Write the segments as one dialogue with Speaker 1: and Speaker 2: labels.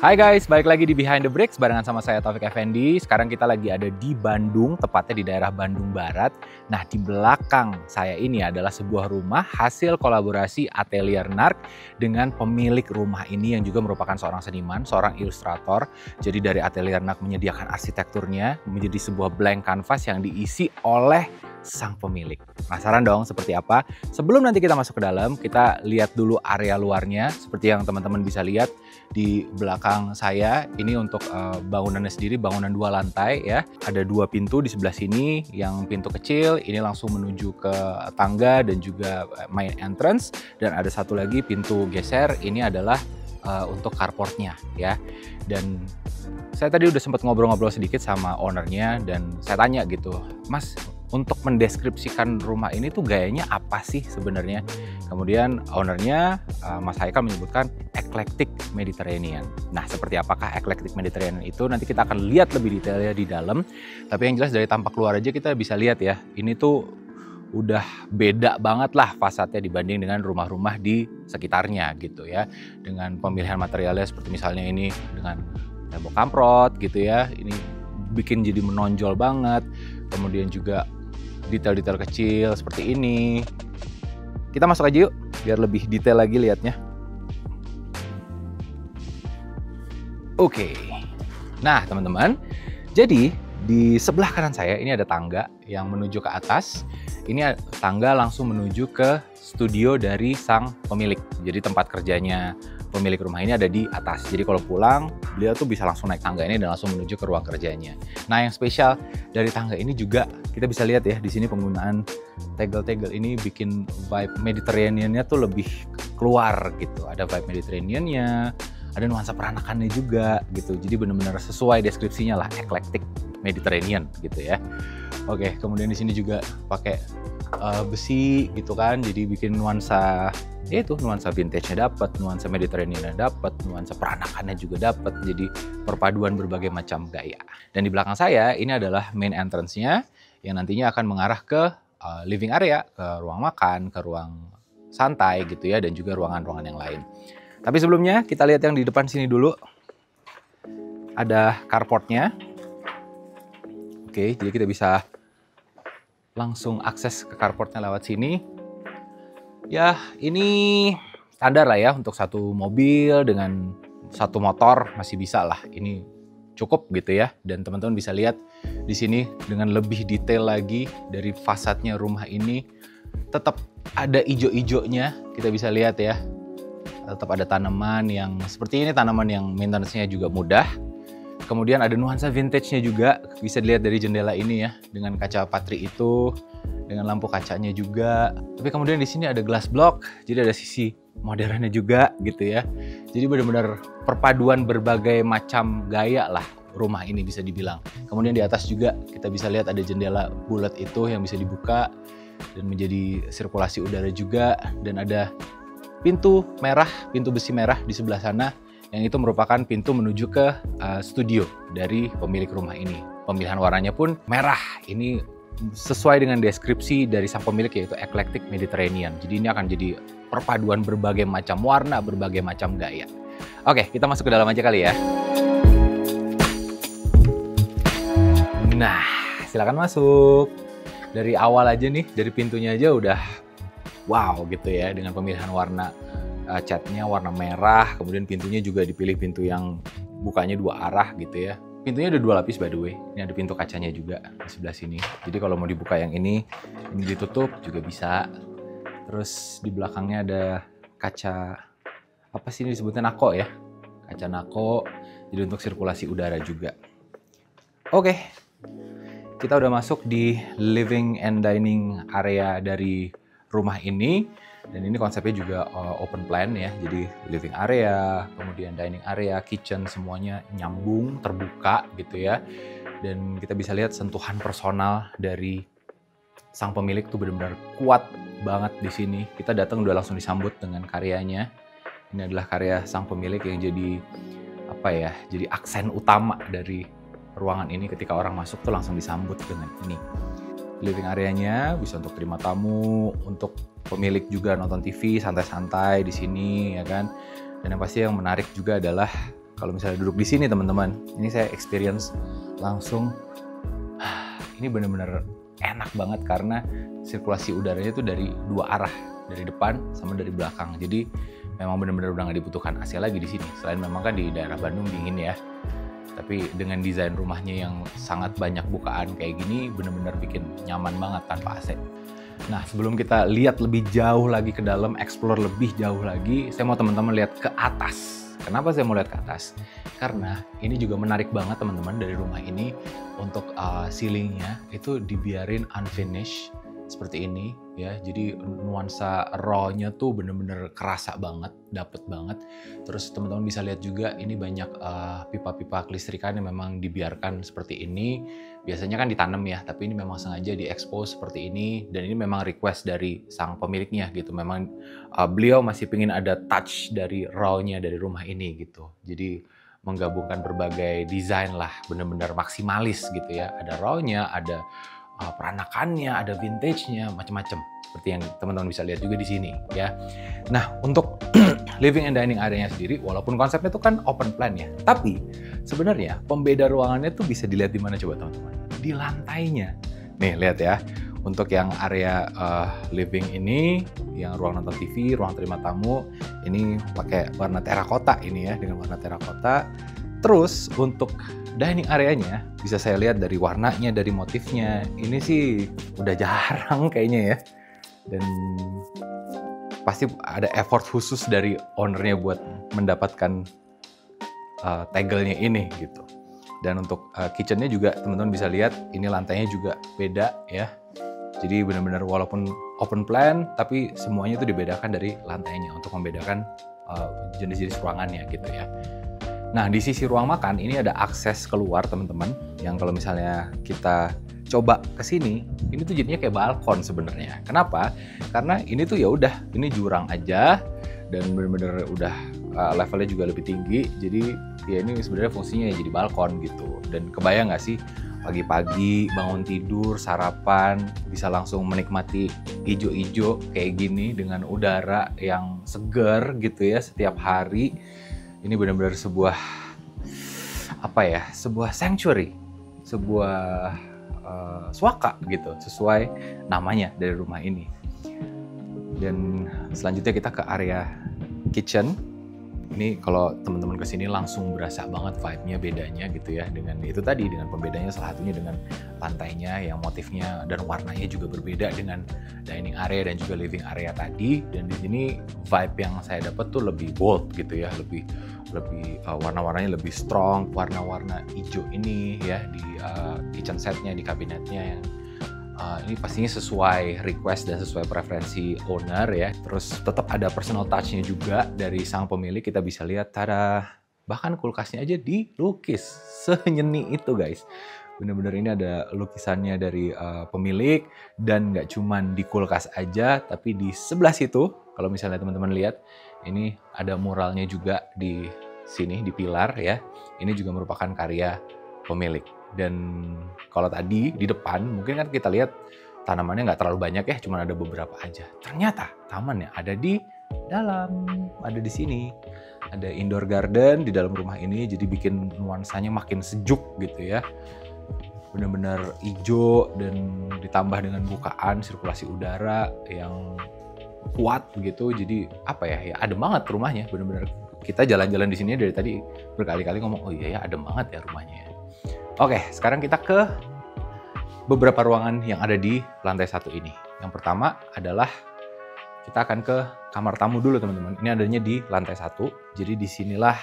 Speaker 1: Hai guys, balik lagi di Behind the Bricks barengan sama saya Taufik Effendi. Sekarang kita lagi ada di Bandung, tepatnya di daerah Bandung Barat. Nah, di belakang saya ini adalah sebuah rumah hasil kolaborasi Atelier Nark dengan pemilik rumah ini yang juga merupakan seorang seniman, seorang ilustrator. Jadi dari Atelier Nark menyediakan arsitekturnya menjadi sebuah blank canvas yang diisi oleh sang pemilik. Penasaran dong seperti apa? Sebelum nanti kita masuk ke dalam, kita lihat dulu area luarnya. Seperti yang teman-teman bisa lihat di belakang saya, ini untuk bangunannya sendiri, bangunan 2 lantai ya. Ada 2 pintu di sebelah sini, yang pintu kecil ini langsung menuju ke tangga dan juga main entrance. Dan ada satu lagi pintu geser, ini adalah untuk carportnya ya. Dan saya tadi udah sempat ngobrol-ngobrol sedikit sama ownernya dan saya tanya gitu, Mas, untuk mendeskripsikan rumah ini tuh gayanya apa sih sebenarnya? Kemudian ownernya, Mas Haikal menyebutkan eclectic Mediterranean. Nah, seperti apakah eclectic Mediterranean itu? Nanti kita akan lihat lebih detailnya di dalam. Tapi yang jelas dari tampak luar aja kita bisa lihat ya, ini tuh udah beda banget lah fasadnya dibanding dengan rumah-rumah di sekitarnya gitu ya. Dengan pemilihan materialnya seperti misalnya ini dengan tembok kamprot gitu ya. Ini bikin jadi menonjol banget. Kemudian juga detail-detail kecil seperti ini. Kita masuk aja yuk, biar lebih detail lagi lihatnya. Oke. Nah, teman-teman, jadi di sebelah kanan saya ini ada tangga yang menuju ke atas. Ini tangga langsung menuju ke studio dari sang pemilik. Jadi tempat kerjanya pemilik rumah ini ada di atas. Jadi kalau pulang, beliau tuh bisa langsung naik tangga ini dan langsung menuju ke ruang kerjanya. Nah, yang spesial dari tangga ini juga kita bisa lihat ya, di sini penggunaan tegel-tegel ini bikin vibe Mediterranean-nya tuh lebih keluar gitu. Ada vibe Mediterranean-nya, ada nuansa peranakannya juga gitu. Jadi benar-benar sesuai deskripsinya lah, eclectic Mediterranean gitu ya. Oke, kemudian di sini juga pakai besi gitu kan, jadi bikin nuansa, ya itu nuansa vintage-nya dapat, nuansa Mediterranean-nya dapat, nuansa peranakannya juga dapat. Jadi perpaduan berbagai macam gaya. Dan di belakang saya ini adalah main entrance-nya yang nantinya akan mengarah ke living area, ke ruang makan, ke ruang santai gitu ya, dan juga ruangan-ruangan yang lain. Tapi sebelumnya kita lihat yang di depan sini dulu. Ada carportnya. Oke, jadi kita bisa langsung akses ke carportnya lewat sini. Ya, ini standar lah ya untuk satu mobil dengan satu motor masih bisa lah. Ini cukup gitu ya. Dan teman-teman bisa lihat di sini dengan lebih detail lagi dari fasadnya rumah ini. Tetap ada ijo-ijonya, kita bisa lihat ya. Tetap ada tanaman yang seperti ini, tanaman yang maintenance-nya juga mudah. Kemudian ada nuansa vintage-nya juga, bisa dilihat dari jendela ini ya, dengan kaca patri itu, dengan lampu kacanya juga. Tapi kemudian di sini ada glass block, jadi ada sisi modernnya juga gitu ya. Jadi benar-benar perpaduan berbagai macam gaya lah rumah ini bisa dibilang. Kemudian di atas juga kita bisa lihat ada jendela bulat itu yang bisa dibuka dan menjadi sirkulasi udara juga. Dan ada pintu merah, pintu besi merah di sebelah sana, yang itu merupakan pintu menuju ke studio dari pemilik rumah ini. Pemilihan warnanya pun merah. Ini sesuai dengan deskripsi dari sang pemilik, yaitu eclectic Mediterranean. Jadi ini akan jadi perpaduan berbagai macam warna, berbagai macam gaya. Oke, kita masuk ke dalam aja kali ya. Nah, silakan masuk. Dari awal aja nih, dari pintunya aja udah wow gitu ya, dengan pemilihan warna catnya warna merah, kemudian pintunya juga dipilih pintu yang bukanya 2 arah gitu ya. Pintunya ada 2 lapis by the way. Ini ada pintu kacanya juga di sebelah sini. Jadi kalau mau dibuka yang ini ditutup juga bisa. Terus di belakangnya ada kaca, apa sih ini disebutnya, nako ya. Kaca nako, jadi untuk sirkulasi udara juga. Oke, kita udah masuk di living and dining area dari rumah ini. Dan ini konsepnya juga open plan ya, jadi living area, kemudian dining area, kitchen, semuanya nyambung, terbuka gitu ya. Dan kita bisa lihat sentuhan personal dari sang pemilik tuh benar-benar kuat banget di sini. Kita datang udah langsung disambut dengan karyanya. Ini adalah karya sang pemilik yang jadi apa ya, jadi aksen utama dari ruangan ini. Ketika orang masuk tuh langsung disambut dengan ini. Living areanya bisa untuk terima tamu, untuk pemilik juga nonton TV santai-santai di sini ya kan. Dan yang pasti yang menarik juga adalah kalau misalnya duduk di sini teman-teman, ini saya experience langsung. Ini bener-bener enak banget karena sirkulasi udaranya itu dari dua arah, dari depan sama dari belakang. Jadi memang bener-bener udah nggak dibutuhkan AC lagi di sini. Selain memang kan di daerah Bandung dingin ya, tapi dengan desain rumahnya yang sangat banyak bukaan kayak gini, bener-bener bikin nyaman banget tanpa AC. Nah, sebelum kita lihat lebih jauh lagi ke dalam, explore lebih jauh lagi, saya mau teman-teman lihat ke atas. Kenapa saya mau lihat ke atas? Karena ini juga menarik banget teman-teman dari rumah ini. Untuk ceilingnya itu dibiarin unfinished seperti ini ya. Jadi nuansa raw-nya tuh bener-bener kerasa banget, dapet banget. Terus teman-teman bisa lihat juga ini banyak pipa-pipa kelistrikan yang memang dibiarkan seperti ini. Biasanya kan ditanam ya, tapi ini memang sengaja diekspos seperti ini. Dan ini memang request dari sang pemiliknya gitu. Memang beliau masih pengen ada touch dari raw-nya dari rumah ini gitu. Jadi menggabungkan berbagai desain lah, bener-bener maksimalis gitu ya. Ada raw-nya, ada peranakannya, ada vintage-nya, macam-macam. Seperti yang teman-teman bisa lihat juga di sini ya. Nah, untuk living and dining area-nya sendiri, walaupun konsepnya itu kan open plan ya, tapi sebenarnya pembeda ruangannya tuh bisa dilihat di mana coba teman-teman? Di lantainya. Nih, lihat ya. Untuk yang area living ini, yang ruang nonton TV, ruang terima tamu, ini pakai warna terakota ini ya, dengan warna terakota. Terus untuk dining areanya, bisa saya lihat dari warnanya, dari motifnya, ini sih udah jarang kayaknya ya. Dan pasti ada effort khusus dari ownernya buat mendapatkan tegelnya ini gitu. Dan untuk kitchennya juga teman-teman bisa lihat, ini lantainya juga beda ya. Jadi benar-benar walaupun open plan, tapi semuanya itu dibedakan dari lantainya untuk membedakan jenis-jenis ruangannya gitu ya. Nah, di sisi ruang makan ini ada akses keluar teman-teman, yang kalau misalnya kita coba ke sini, ini tuh jadinya kayak balkon sebenarnya. Kenapa? Karena ini tuh ya udah, ini jurang aja dan benar-benar udah levelnya juga lebih tinggi. Jadi ya ini sebenarnya fungsinya ya jadi balkon gitu. Dan kebayang nggak sih? Pagi-pagi bangun tidur, sarapan, bisa langsung menikmati ijo-ijo kayak gini dengan udara yang segar gitu ya setiap hari. Ini benar-benar sebuah sebuah sanctuary, sebuah swaka gitu, sesuai namanya dari rumah ini. Dan selanjutnya kita ke area kitchen. Ini kalau teman-teman kesini langsung berasa banget vibe-nya bedanya gitu ya, dengan itu tadi, dengan pembedanya salah satunya dengan lantainya yang motifnya dan warnanya juga berbeda dengan dining area dan juga living area tadi. Dan di sini vibe yang saya dapat tuh lebih bold gitu ya, lebih warna-warnanya lebih strong, warna-warna hijau ini ya di kitchen setnya, di kabinetnya yang ini pastinya sesuai request dan sesuai preferensi owner ya. Terus tetap ada personal touch-nya juga dari sang pemilik. Kita bisa lihat, tada, bahkan kulkasnya aja dilukis. Senyeni itu guys. Bener-bener ini ada lukisannya dari pemilik. Dan nggak cuman di kulkas aja, tapi di sebelah situ, kalau misalnya teman-teman lihat, ini ada muralnya juga di sini, di pilar ya. Ini juga merupakan karya pemilik. Dan kalau tadi di depan mungkin kan kita lihat tanamannya nggak terlalu banyak ya, cuma ada beberapa aja. Ternyata tamannya ada di dalam, ada di sini. Ada indoor garden di dalam rumah ini, jadi bikin nuansanya makin sejuk gitu ya. Benar-benar hijau dan ditambah dengan bukaan sirkulasi udara yang kuat begitu. Jadi ya adem banget rumahnya. Benar-benar kita jalan-jalan di sini dari tadi berkali-kali ngomong, oh iya ya adem banget ya rumahnya. Oke, sekarang kita ke beberapa ruangan yang ada di lantai 1 ini. Yang pertama adalah kita akan ke kamar tamu dulu teman-teman. Ini adanya di lantai 1. Jadi disinilah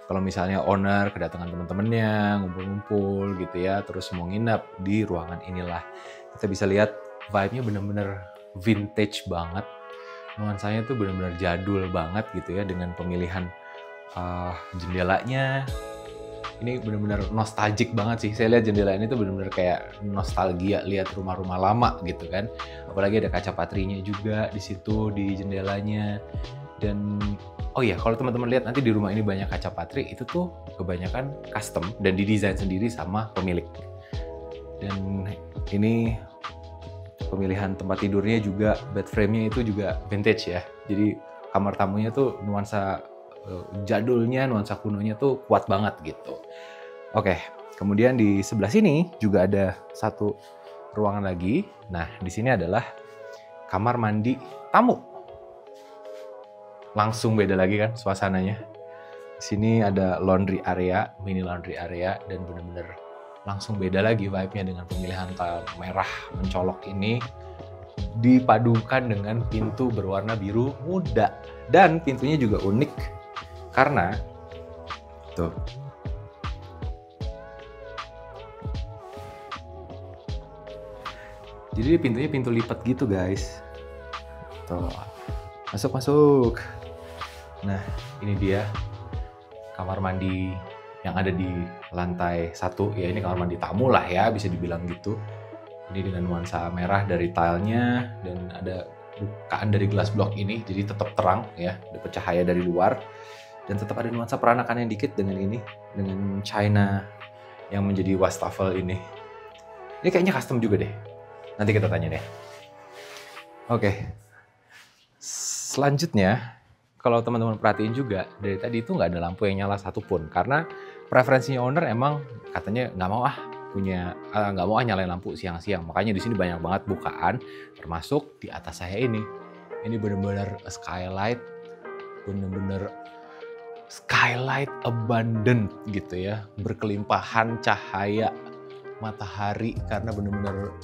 Speaker 1: kalau misalnya owner kedatangan teman-temannya, ngumpul-ngumpul gitu ya, terus mau nginep di ruangan inilah. Kita bisa lihat vibe-nya bener-bener vintage banget. Nuansanya tuh bener-bener jadul banget gitu ya, dengan pemilihan jendelanya. Ini benar-benar nostalgic banget sih. Saya lihat jendela ini tuh benar-benar kayak nostalgia lihat rumah-rumah lama gitu kan. Apalagi ada kaca patrinya juga di situ di jendelanya. Dan oh iya, kalau teman-teman lihat nanti di rumah ini banyak kaca patri, itu tuh kebanyakan custom dan didesain sendiri sama pemilik. Dan ini pemilihan tempat tidurnya juga, bed frame-nya itu juga vintage ya. Jadi kamar tamunya tuh nuansa jadulnya, nuansa kunonya tuh kuat banget gitu. Oke, kemudian di sebelah sini juga ada satu ruangan lagi. Nah, di sini adalah kamar mandi tamu. Langsung beda lagi kan suasananya. Di sini ada laundry area, mini laundry area, dan bener-bener langsung beda lagi vibe-nya dengan pemilihan tile merah mencolok ini. Dipadukan dengan pintu berwarna biru muda. Dan pintunya juga unik karena tuh, jadi pintunya pintu lipat gitu guys. Tuh, masuk. Nah, ini dia kamar mandi yang ada di lantai 1. Ya, ini kamar mandi tamu lah ya, bisa dibilang gitu. Ini dengan nuansa merah dari tilenya dan ada bukaan dari glass block ini, jadi tetap terang ya, dapat cahaya dari luar dan tetap ada nuansa peranakannya dikit dengan ini, dengan china yang menjadi wastafel ini. Ini kayaknya custom juga deh. Nanti kita tanya deh. Oke. Selanjutnya, kalau teman-teman perhatiin juga dari tadi itu nggak ada lampu yang nyala satupun karena preferensinya owner emang katanya nggak mau nyalain lampu siang-siang. Makanya di sini banyak banget bukaan, termasuk di atas saya ini. Ini bener-bener skylight, bener-bener skylight abundant gitu ya, berkelimpahan cahaya matahari karena bener-bener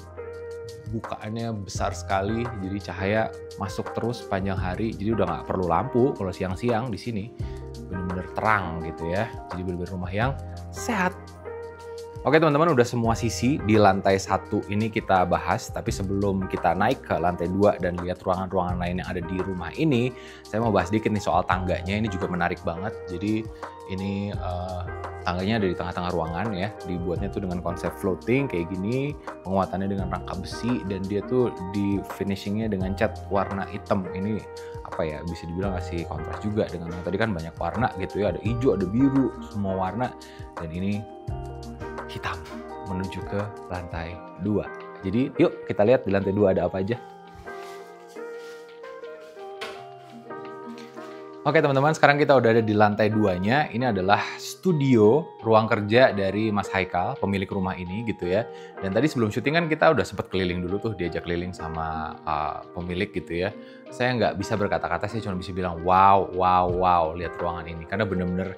Speaker 1: bukaannya besar sekali, jadi cahaya masuk terus sepanjang hari. Jadi udah nggak perlu lampu kalau siang-siang di sini, bener-bener terang gitu ya. Jadi bener-bener rumah yang sehat. Oke teman-teman, udah semua sisi di lantai 1 ini kita bahas, tapi sebelum kita naik ke lantai 2 dan lihat ruangan-ruangan lain yang ada di rumah ini, saya mau bahas dikit nih soal tangganya. Ini juga menarik banget. Jadi ini tangganya ada di tengah-tengah ruangan ya, dibuatnya tuh dengan konsep floating kayak gini, penguatannya dengan rangka besi, dan dia tuh di finishingnya dengan cat warna hitam. Ini apa ya, bisa dibilang kasih kontras juga dengan yang tadi kan banyak warna gitu ya, ada hijau, ada biru, semua warna, dan ini hitam menuju ke lantai 2. Jadi yuk kita lihat di lantai 2 ada apa aja. Oke teman-teman, sekarang kita udah ada di lantai 2-nya. Ini adalah studio, ruang kerja dari Mas Haikal, pemilik rumah ini gitu ya. Dan tadi sebelum syuting kan kita udah sempet keliling dulu tuh, diajak keliling sama pemilik gitu ya. Saya nggak bisa berkata-kata, saya cuma bisa bilang wow, lihat ruangan ini. Karena bener-bener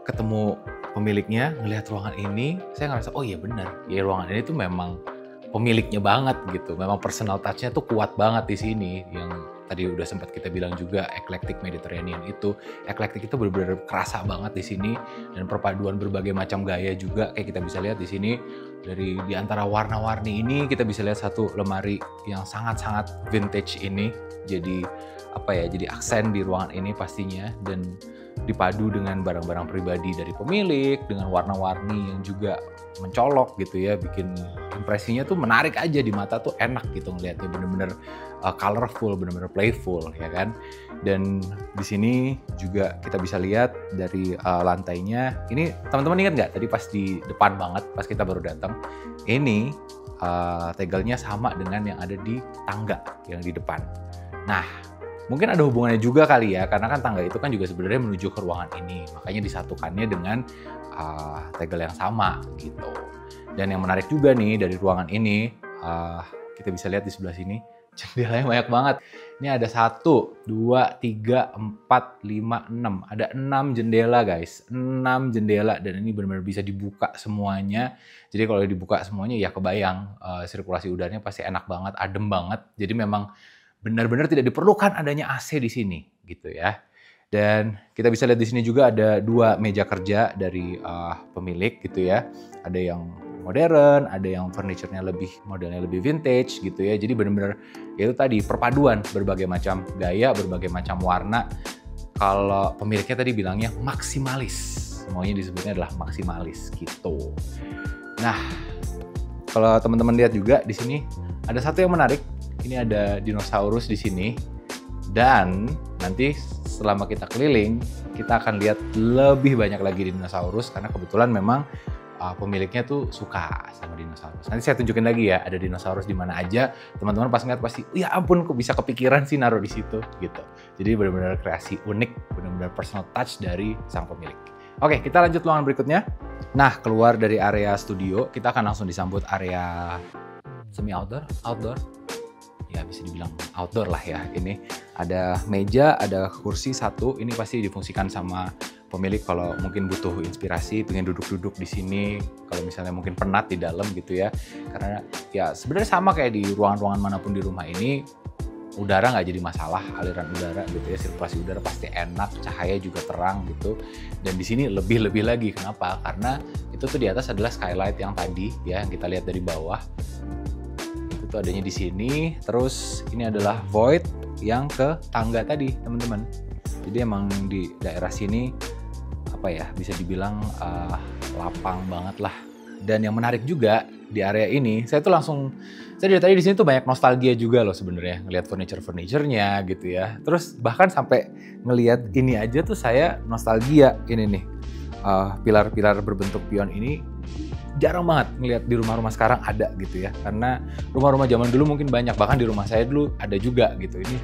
Speaker 1: ketemu pemiliknya, ngelihat ruangan ini, saya ngerasa oh iya bener, ya ruangan ini tuh memang pemiliknya banget gitu. Memang personal touch-nya tuh kuat banget di sini. Yang tadi udah sempat kita bilang juga eclectic Mediterranean itu. Eclectic itu benar-benar kerasa banget di sini, dan perpaduan berbagai macam gaya juga kayak kita bisa lihat di sini. Dari di antara warna-warni ini kita bisa lihat satu lemari yang sangat-sangat vintage ini. Jadi apa ya? Jadi aksen di ruangan ini pastinya, dan dipadu dengan barang-barang pribadi dari pemilik dengan warna-warni yang juga mencolok gitu ya, bikin impresinya tuh menarik aja di mata, tuh enak gitu ngelihatnya, bener-bener colorful, bener-bener playful ya kan. Dan di sini juga kita bisa lihat dari lantainya. Ini teman-teman ingat nggak tadi pas di depan banget pas kita baru datang, ini tegelnya sama dengan yang ada di tangga yang di depan. Nah, mungkin ada hubungannya juga kali ya, karena kan tangga itu kan juga sebenarnya menuju ke ruangan ini, makanya disatukannya dengan tegel yang sama gitu. Dan yang menarik juga nih dari ruangan ini, kita bisa lihat di sebelah sini, jendelanya banyak banget. Ini ada 1, 2, 3, 4, 5, 6. Ada 6 jendela guys, 6 jendela, dan ini benar-benar bisa dibuka semuanya. Jadi kalau dibuka semuanya ya kebayang sirkulasi udaranya pasti enak banget, adem banget. Jadi memang benar-benar tidak diperlukan adanya AC di sini gitu ya. Dan kita bisa lihat di sini juga ada 2 meja kerja dari pemilik gitu ya. Ada yang modern, ada yang furniture-nya modelnya lebih vintage gitu ya. Jadi benar-benar itu tadi perpaduan berbagai macam gaya, berbagai macam warna. Kalau pemiliknya tadi bilangnya maksimalis. Semuanya disebutnya adalah maksimalis gitu. Nah, kalau teman-teman lihat juga di sini ada satu yang menarik. Ini ada dinosaurus di sini, dan nanti selama kita keliling kita akan lihat lebih banyak lagi dinosaurus karena kebetulan memang pemiliknya tuh suka sama dinosaurus. Nanti saya tunjukin lagi ya, ada dinosaurus di mana aja. Teman-teman pas ngeliat pasti, ya ampun kok bisa kepikiran sih naruh di situ gitu. Jadi benar-benar kreasi unik, benar-benar personal touch dari sang pemilik. Oke, kita lanjut ruangan berikutnya. Nah, keluar dari area studio, kita akan langsung disambut area semi outdoor. Ya bisa dibilang outdoor lah ya. Ini ada meja, ada kursi satu. Ini pasti difungsikan sama pemilik kalau mungkin butuh inspirasi, pengen duduk-duduk di sini. Kalau misalnya mungkin penat di dalam gitu ya. Karena ya sebenarnya sama kayak di ruangan-ruangan manapun di rumah ini, udara nggak jadi masalah, aliran udara gitu ya, sirkulasi udara pasti enak, cahaya juga terang gitu. Dan di sini lebih lagi, kenapa? Karena itu tuh di atas adalah skylight yang tadi ya, yang kita lihat dari bawah. Itu adanya di sini. Terus ini adalah void yang ke tangga tadi, teman-teman. Jadi emang di daerah sini apa ya, bisa dibilang lapang banget lah. Dan yang menarik juga di area ini, saya dari tadi di sini tuh banyak nostalgia juga loh sebenarnya, ngelihat furniture-nya gitu ya. Terus bahkan sampai ngelihat ini aja tuh saya nostalgia ini nih. Pilar-pilar berbentuk pion ini jarang banget ngelihat di rumah-rumah sekarang ada gitu ya. Karena rumah-rumah zaman dulu mungkin banyak, bahkan di rumah saya dulu ada juga gitu. Ini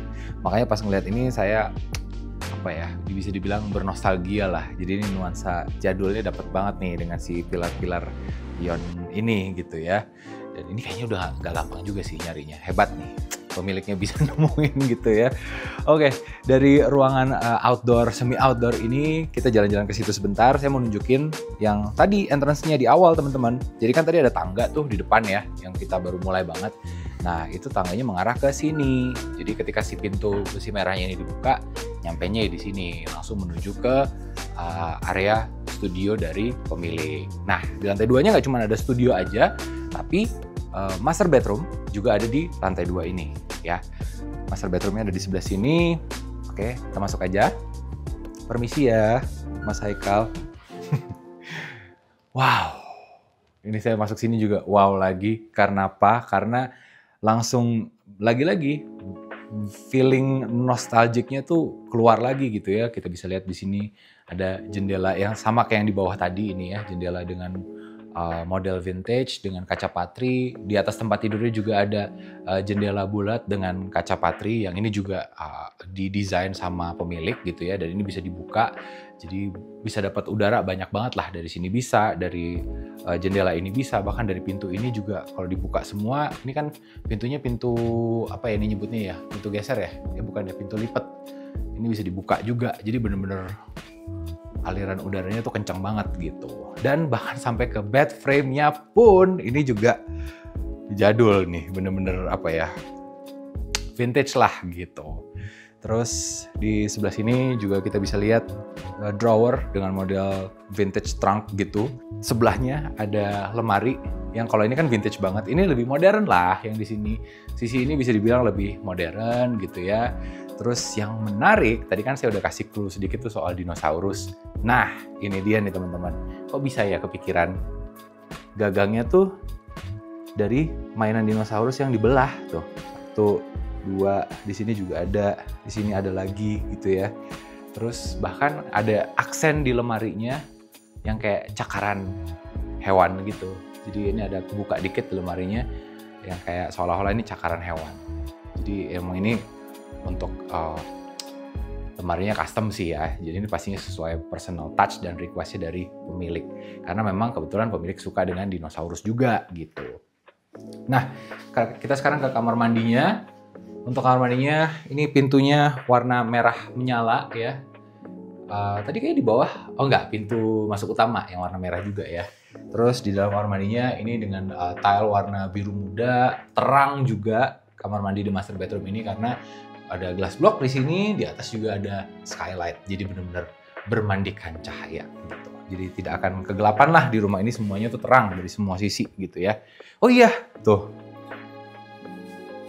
Speaker 1: makanya pas ngelihat ini saya apa ya, bisa dibilang bernostalgia lah. Jadi ini nuansa jadulnya dapat banget nih dengan si pilar-pilar pion ini gitu ya. Dan ini kayaknya udah gak gampang juga sih nyarinya. Hebat nih pemiliknya bisa nemuin gitu ya. Oke, dari ruangan outdoor, semi outdoor ini kita jalan-jalan ke situ sebentar. Saya mau nunjukin yang tadi entrance-nya di awal teman-teman. Jadi kan tadi ada tangga tuh di depan ya, yang kita baru mulai banget. Nah itu tangganya mengarah ke sini. Jadi ketika si pintu besi merahnya ini dibuka, nyampenya di sini, langsung menuju ke area studio dari pemilik. Nah di lantai 2-nya nggak cuma ada studio aja, tapi master bedroom juga ada di lantai 2 ini ya. Master bedroomnya ada di sebelah sini. Oke, kita masuk aja. Permisi ya, Mas Haikal. Wow, ini saya masuk sini juga wow lagi. Karena apa? Karena langsung lagi-lagi feeling nostalgicnya tuh keluar lagi gitu ya. Kita bisa lihat di sini ada jendela yang sama kayak yang di bawah tadi ini ya, jendela dengan model vintage dengan kaca patri. Di atas tempat tidurnya juga ada jendela bulat dengan kaca patri yang ini juga didesain sama pemilik gitu ya, dan ini bisa dibuka jadi bisa dapat udara banyak banget lah. Dari sini bisa, dari jendela ini bisa, bahkan dari pintu ini juga kalau dibuka semua. Ini kan pintunya pintu apa ya ini nyebutnya ya, pintu geser ya bukan ya, pintu lipat. Ini bisa dibuka juga, jadi bener-bener aliran udaranya tuh kencang banget gitu. Dan bahkan sampai ke bed frame-nya pun ini juga jadul nih, bener-bener apa ya, vintage lah gitu. Terus di sebelah sini juga kita bisa lihat drawer dengan model vintage trunk gitu. Sebelahnya ada lemari yang kalau ini kan vintage banget, ini lebih modern lah yang di sini. Sisi ini bisa dibilang lebih modern gitu ya. Terus yang menarik, tadi kan saya udah kasih clue sedikit tuh soal dinosaurus. Nah, ini dia nih teman-teman. Kok bisa ya kepikiran? Gagangnya tuh dari mainan dinosaurus yang dibelah tuh. Tuh, 2, di sini juga ada, di sini ada lagi gitu ya. Terus bahkan ada aksen di lemarinya yang kayak cakaran hewan gitu. Jadi ini ada kebuka dikit di lemarinya yang kayak seolah-olah ini cakaran hewan. Jadi emang ini untuk lemarinya custom sih ya. Jadi ini pastinya sesuai personal touch dan requestnya dari pemilik. Karena memang kebetulan pemilik suka dengan dinosaurus juga gitu. Nah, kita sekarang ke kamar mandinya. Untuk kamar mandinya, ini pintunya warna merah menyala ya. Tadi kayak di bawah, oh enggak, pintu masuk utama yang warna merah juga ya. Terus di dalam kamar mandinya ini dengan tile warna biru muda, terang juga kamar mandi di master bedroom ini karena ada glass block di sini, di atas juga ada skylight. Jadi benar-benar bermandikan cahaya gitu. Jadi tidak akan kegelapan lah di rumah ini, semuanya tuh terang dari semua sisi gitu ya. Oh iya, tuh.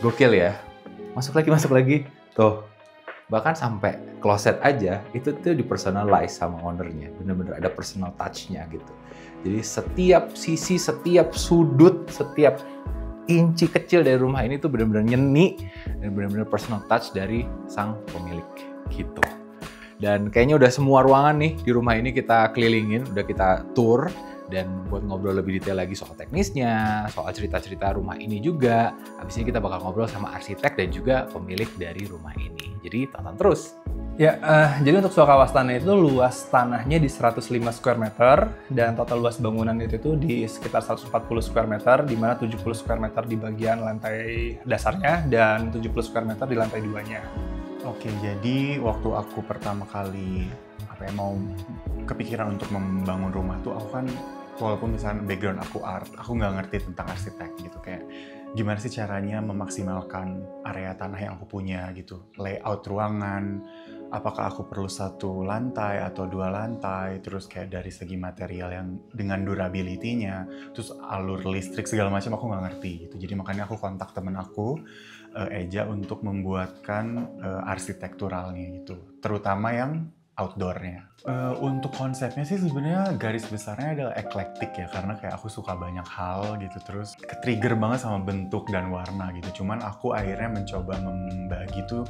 Speaker 1: Gokil ya. Masuk lagi. Tuh. Bahkan sampai closet aja itu tuh dipersonalize sama ownernya. Bener-bener ada personal touch-nya gitu. Jadi setiap sisi, setiap sudut, setiap inci kecil dari rumah ini tuh bener-bener nyeni dan bener-bener personal touch dari sang pemilik gitu. Dan kayaknya udah semua ruangan nih di rumah ini kita kelilingin, udah kita tour. Dan buat ngobrol lebih detail lagi soal teknisnya, soal cerita-cerita rumah ini juga, habis ini kita bakal ngobrol sama arsitek dan juga pemilik dari rumah ini. Jadi tonton terus.
Speaker 2: Ya, jadi untuk Suaka Wastana itu luas tanahnya di 105 square meter dan total luas bangunan itu di sekitar 140 square meter, di mana 70 square meter di bagian lantai dasarnya dan 70 square meter di lantai 2-nya.
Speaker 3: Oke, jadi waktu aku pertama kali mau kepikiran untuk membangun rumah tuh, aku kan walaupun misalnya background aku art, aku nggak ngerti tentang arsitek gitu, kayak gimana sih caranya memaksimalkan area tanah yang aku punya gitu, layout ruangan, apakah aku perlu 1 lantai atau 2 lantai, terus kayak dari segi material yang dengan durability-nya, terus alur listrik segala macam aku nggak ngerti gitu. Jadi makanya aku kontak temen aku, Eja, untuk membuatkan arsitekturalnya gitu, terutama yang outdoor-nya. Untuk konsepnya sih sebenarnya garis besarnya adalah eclectic ya, karena kayak aku suka banyak hal gitu, terus ke-trigger banget sama bentuk dan warna gitu. Cuman aku akhirnya mencoba membagi tuh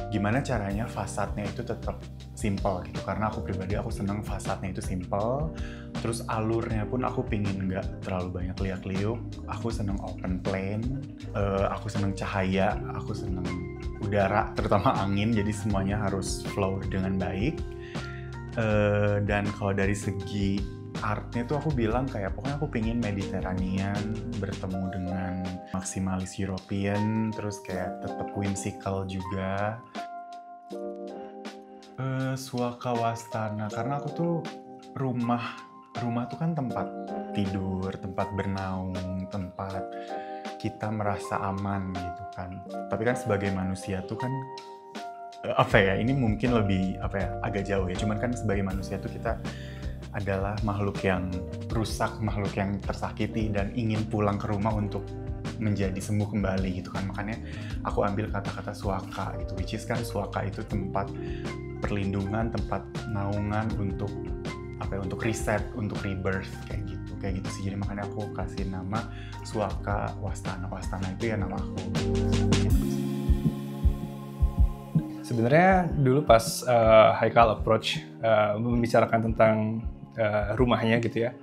Speaker 3: gimana caranya fasadnya itu tetap simple gitu, karena aku pribadi aku seneng fasadnya itu simple, terus alurnya pun aku pingin nggak terlalu banyak liak-liuk, aku seneng open plan, aku seneng cahaya, aku seneng udara, terutama angin, jadi semuanya harus flow dengan baik. Dan kalau dari segi artnya tuh aku bilang kayak pokoknya aku pingin Mediterranean bertemu dengan maksimalis European, terus kayak tetap whimsical juga. Suaka Wastana karena aku tuh rumah tuh kan tempat tidur, tempat bernaung, tempat kita merasa aman gitu kan. Tapi kan sebagai manusia tuh kan ini mungkin lebih agak jauh ya. Cuman kan sebagai manusia tuh kita adalah makhluk yang rusak, makhluk yang tersakiti dan ingin pulang ke rumah untuk menjadi sembuh kembali gitu kan. Makanya aku ambil kata-kata suaka gitu, which is kan suaka itu tempat perlindungan, tempat naungan untuk untuk reset, untuk rebirth kayak gitu sih. Jadi makanya aku kasih nama Suaka Wastana. Wastana itu ya nama aku.
Speaker 2: Sebenarnya dulu pas Haikal approach membicarakan tentang rumahnya gitu ya,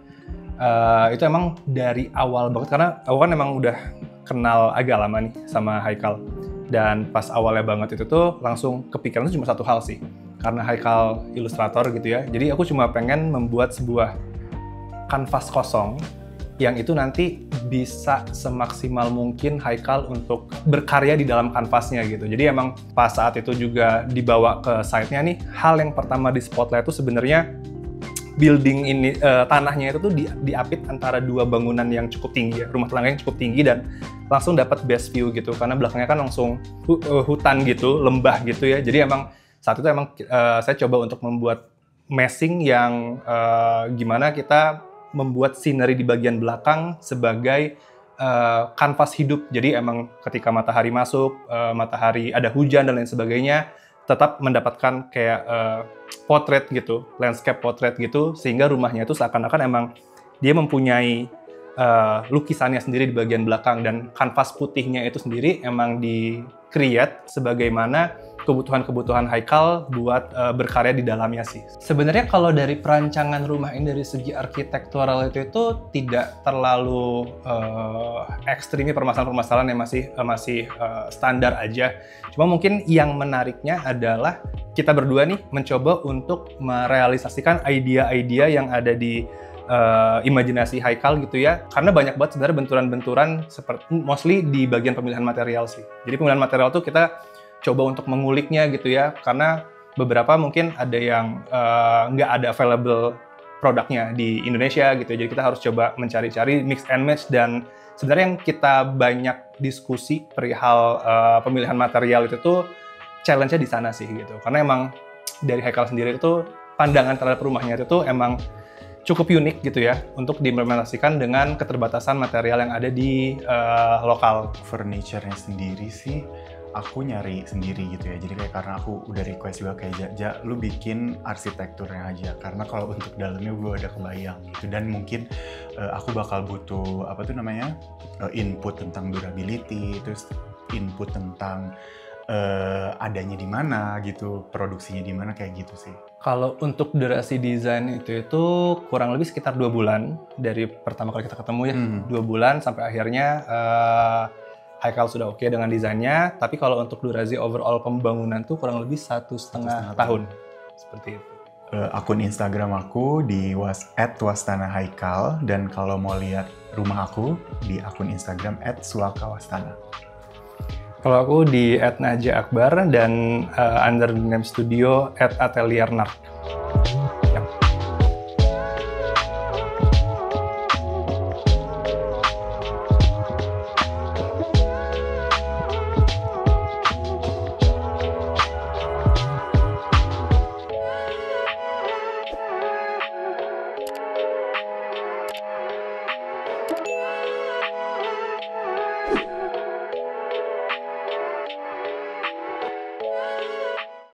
Speaker 2: itu emang dari awal banget, karena aku kan emang udah kenal agak lama nih sama Haikal, dan pas awalnya banget itu tuh langsung kepikiran tuh cuma satu hal sih, karena Haikal ilustrator gitu ya, jadi aku cuma pengen membuat sebuah kanvas kosong yang itu nanti bisa semaksimal mungkin Haikal untuk berkarya di dalam kanvasnya gitu. Jadi emang pas saat itu juga dibawa ke site-nya nih, hal yang pertama di spotlight itu sebenarnya building ini, tanahnya itu tuh diapit antara 2 bangunan yang cukup tinggi ya, rumah tangga yang cukup tinggi, dan langsung dapat best view gitu, karena belakangnya kan langsung hutan gitu, lembah gitu ya. Jadi emang saat itu emang saya coba untuk membuat meshing yang gimana kita membuat scenery di bagian belakang sebagai kanvas hidup. Jadi emang ketika matahari masuk, matahari ada hujan dan lain sebagainya, tetap mendapatkan kayak potret gitu, landscape potret gitu, sehingga rumahnya itu seakan-akan emang dia mempunyai lukisannya sendiri di bagian belakang, dan kanvas putihnya itu sendiri emang di-create sebagaimana kebutuhan-kebutuhan Haikal buat berkarya di dalamnya sih. Sebenarnya kalau dari perancangan rumah ini dari segi arsitektural itu tidak terlalu ekstrimnya, permasalahan-permasalahan yang masih standar aja. Cuma mungkin yang menariknya adalah kita berdua nih mencoba untuk merealisasikan ide-ide yang ada di imajinasi Haikal gitu ya, karena banyak banget sebenarnya benturan-benturan seperti mostly di bagian pemilihan material sih. Jadi pemilihan material tuh kita coba untuk menguliknya gitu ya, karena beberapa mungkin ada yang nggak ada available produknya di Indonesia gitu, jadi kita harus coba mencari-cari mix and match, dan sebenarnya yang kita banyak diskusi perihal pemilihan material itu tuh challenge-nya di sana sih gitu, karena emang dari Haikal sendiri itu pandangan terhadap rumahnya itu tuh emang cukup unik gitu ya, untuk diimplementasikan dengan keterbatasan material yang ada di lokal.
Speaker 3: Furniture-nya sendiri sih aku nyari sendiri gitu ya, jadi kayak karena aku udah request juga kayak Ja, lu bikin arsitekturnya aja, karena kalau untuk dalamnya gue udah kebayang gitu, dan mungkin aku bakal butuh input tentang durability, terus input tentang adanya di mana gitu, produksinya di mana kayak gitu sih.
Speaker 2: Kalau untuk durasi desain itu kurang lebih sekitar 2 bulan dari pertama kali kita ketemu ya. 2 bulan sampai akhirnya Haikal sudah oke dengan desainnya. Tapi kalau untuk durasi overall pembangunan tuh kurang lebih 1,5 tahun. Seperti itu.
Speaker 3: Akun Instagram aku di @wastanahaikal, dan kalau mau lihat rumah aku di akun Instagram @suakawastana.
Speaker 2: Kalau aku di @najaakbar dan under the name studio @ateliernak.